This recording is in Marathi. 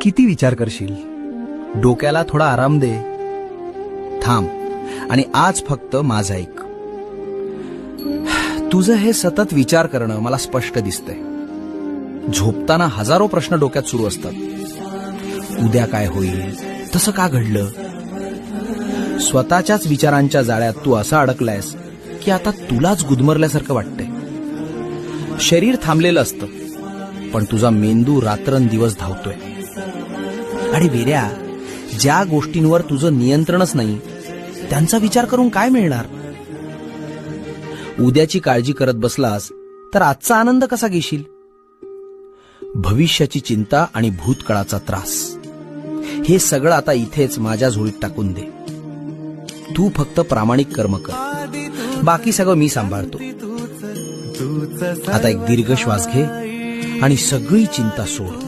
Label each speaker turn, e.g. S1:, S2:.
S1: किती विचार करशील? डोक्याला थोडा आराम दे. थांब आणि आज फक्त माझं ऐक. तुझं हे सतत विचार करणं मला स्पष्ट दिसतंय. झोपताना हजारो प्रश्न डोक्यात सुरू असतात. उद्या काय होईल, तसं का घडलं. स्वतःच्याच विचारांच्या जाळ्यात तू असं अडकलायस की आता तुलाच गुदमरल्यासारखं वाटतंय. शरीर थांबलेलं असतं, पण तुझा मेंदू रात्रंदिवस धावतोय. आणि वेड्या, ज्या गोष्टींवर तुझं नियंत्रणच नाही त्यांचा विचार करून काय मिळणार. उद्याची काळजी करत बसलास तर आजचा आनंद कसा घेशील. भविष्याची चिंता आणि भूतकाळाचा त्रास, हे सगळं आता इथेच माझ्या झोळीत टाकून दे. तू फक्त प्रामाणिक कर्म कर, बाकी सगळं मी सांभाळतो. आता एक दीर्घ श्वास घे आणि सगळी चिंता सोड.